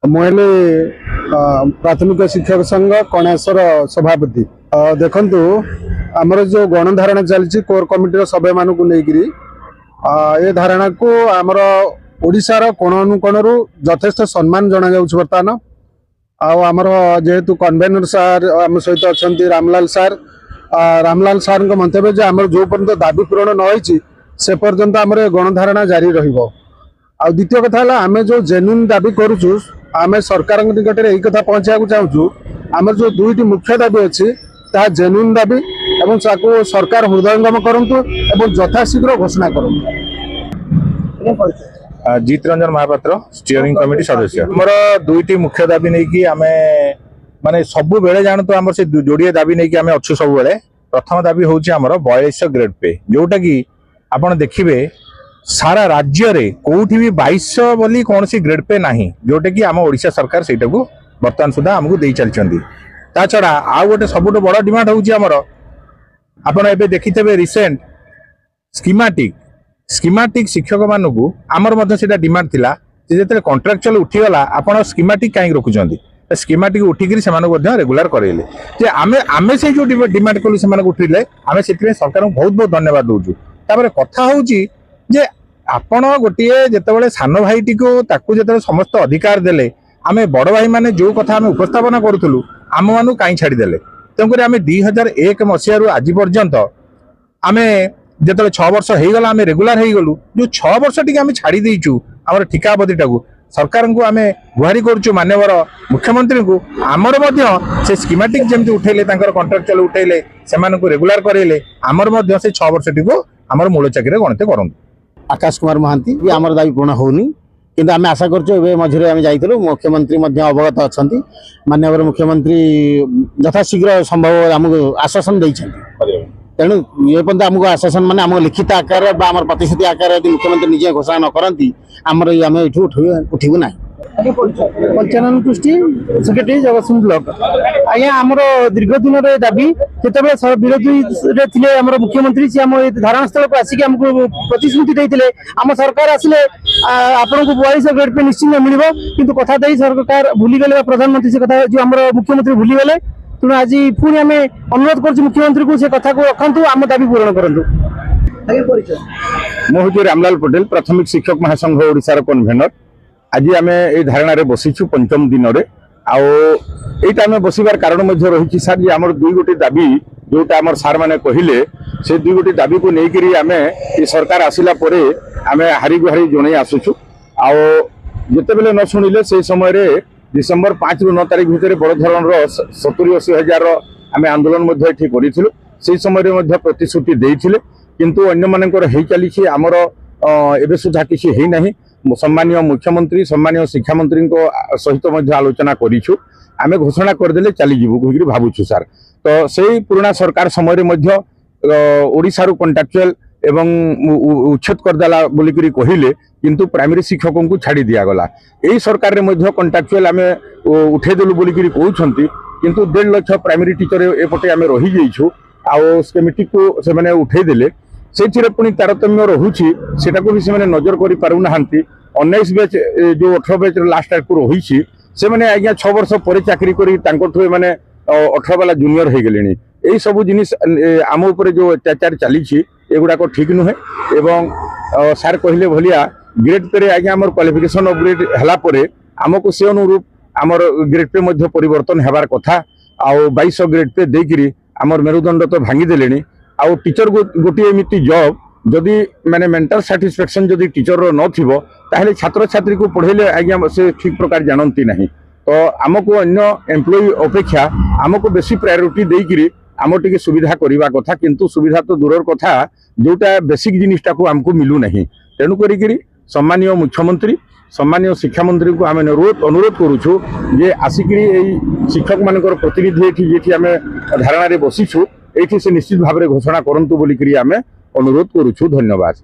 मुझे प्राथमिक शिक्षक संघ कणेश्वर सभापति देखु आमर जो गणधारणा चलती कोर कमिटी सभ्य मान लेकिन ये धारणा को आमर ओडिशार कोण अनुकोण यथेष्ट सम्मान जना बर्तमान आमर जेहेतु कन्वेनर सार आम सहित अच्छा रामलाल सार मंतव्य जे आमर जो पर्यंत दाबी पूरण न से पर्यंत आमर गणधारणा जारी रहिबो। द्वितीय कथा आम जो जेन्युइन दाबी करुचु आम सरकार निकट में यही कथा पहुंचा चाहूँ आम जो दुईटी मुख्य दाबी अच्छी ता जेन्युइन दाबी एवं सरकार हृदयंगम करंतु एवं यथाशीघ्र घोषणा करंतु। जीत रंजन महापात्र स्टीयरिंग कमिटी सदस्य आमर दुईटी मुख्य दाबी नहीं कि आम माने सब बेले जान तो आम से जोड़िए दाबी नहीं कि आम अच्छु सब बेले प्रथम दाबी हूँ आमर 4200 ग्रेड पे जोटा कि आपड़ देखिए सारा राज्य रे कोठी भी 2200 बोली कौन सी ग्रेड पे नहीं जोटा कि आम ओडिशा सरकार सेटा को वर्तमान सुधा आमको दे चलती ता छड़ा आ गोटे सबुठ बड़ डिमांड हूँ आमर आपड़ ए देखिथे रिसेंट स्कीमाटिक शिक्षक मानू आमर मध्य डिमांड थिला जो कॉन्ट्राक्चुअल उठीगला आपड़ स्कीमाटिक कहीं रखुंट स्कीमाटिक उठिक रेगुलर करेले जे आमे से जो डिमांड कलु से उठिले आम से सरकार को बहुत बहुत धन्यवाद दूचु। तापर कथा हूँ जे आपण गोटे जिते सान भाईटी को जो समस्त अधिकार देले आम बड़ भाई मैंने जो कथा आम उपस्थापना करूँ आम मानू कहीं छाड़देले तेणुक आम 2001 मसीह आज पर्यंत आम जो 6 वर्ष हो गला आम रेगुलर हो गलु जो 6 वर्ष टी आम छाड़ी देचु आम ठिका अवधिटा को सरकार को आम गुहारी करुचु मानवर मुख्यमंत्री को आमर से स्कीमाटिक जमी उठेले कॉन्ट्राक्चुअल उठेले से रेगुलर करेले आमर से 6 वर्ष टी आमर मूल चाकरी गणित करूँ। आकाश कुमार महांती भी आमर दाबी पूर्ण होनी किंतु आम आशा करें मझे आम जाइलु मुख्यमंत्री अवगत अच्छा मानवर मुख्यमंत्री यथाशीघ्र संभव आमको आश्वासन देते तेणु ये पर्यटन आमको आश्वासन माने आम लिखित आकार प्रतिश्रुति आकार यदि मुख्यमंत्री निजे घोषणा न करती आमर आम ये उठू ना। पंचानन पृष्टि सेक्रेटरी जगतसिंह ब्लॉक आज्ञा आमर दीर्घ दिन दाबी जो विरोधी थे आम मुख्यमंत्री सी आम धारणा स्थल को आसिक आमको प्रतिश्रुति देते आम सरकार आसिले आपन को 4200 ग्रेड पे निश्चित मिल कि कथा दे सरकार भूलीगले प्रधानमंत्री से कथा जो आम मुख्यमंत्री भूलीगले तेणु आज पुणी आम अनुरोध कर मुख्यमंत्री को से कथा को रखु आम दाबी पूरण करूँ। मुझे रामलाल पटेल प्राथमिक शिक्षक महासंघ ओडिशार कन्वेनर आज आम ये धारणा बसीचु पंचम दिन में आईटा आम बसबार कारण रही सार जी आम दुई गोटे दाबी जोटा आम सार मैंने कहले से दुई गोटे दाबी को लेकर आम ये सरकार आसला आम हारी गुहारी जन आसुचु आते बेले न शुणिले से समय डिसेम्बर 5 ରୁ 9 तारीख भितर बड़ धरण 70-80 हजार आम आंदोलन करूँ से समय प्रतिश्रुति देते किंतु अन्य मानकर हो चली आमर एवं सुधा किसी है ना सम्मानीय मुख्यमंत्री सम्मानीय शिक्षा मंत्री सहित आलोचना करूँ आम घोषणा करदे चलीजु कह भावुँ सार तो से पुराना सरकार समय ओडिशारू कंट्राक्चुअल एवं उच्छेद करदेला बोलिक कहले किंतु प्राइमरी शिक्षकों को छाड़ी दिगला यही सरकार रे कंट्राक्चुअल आम उठेदेलु बोलिक कहते किंतु 1.5 लाख प्राइमरी टीचर एपटे आम रही जाइछु स्कीमेटिक को से उठेदेले से पुणी तारतम्य रोचे सेटा को भी से नजर कर पारना 19 बैच जो 18 बैच लास्ट आग को रही से मैंने आज्ञा 6 वर्ष पर चाकरी कर मैंने 18 वाला जूनियर हो गले यही सब जिनिस आम उपर जो अत्याचार चली एगुड़ाक ठीक नुहे एवं सार कहले भलिया ग्रेड पे आज्ञा आम क्वालिफिकेशन अपग्रेड है आमको से अनुरूप आमर ग्रेड पे मध्य परिवर्तन होबार कथा आ 2200 ग्रेड पे देकरी आमर मेरुदंड तो भांगीदे आउ टीचर गोटे एमती जॉब जदि माने मेंटल साटिस्फैक्शन जदि टीचर नथिबो ताहले छात्र छात्री को पढ़ेले आज्ञा से ठीक प्रकार जानती नहीं तो आमको अन्य एम्प्लॉई अपेक्षा आमको बेसी प्रायोरिटी देकरी आम टे सुविधा करवा कथा किंतु सुविधा तो दूर कथा जोटा बेसिक जिनिसटा को आमको मिलू नहीं तेणु करी सम्मानीय मुख्यमंत्री सम्मानीय शिक्षा मंत्री को आम अनुरोध करुचु जे आसिक शिक्षक मानकर प्रतिनिधि ये आम धारणा बसीचु ये से निश्चित भाव में घोषणा करंतु बोलिक आम अनुरोध करुचु। धन्यवाद।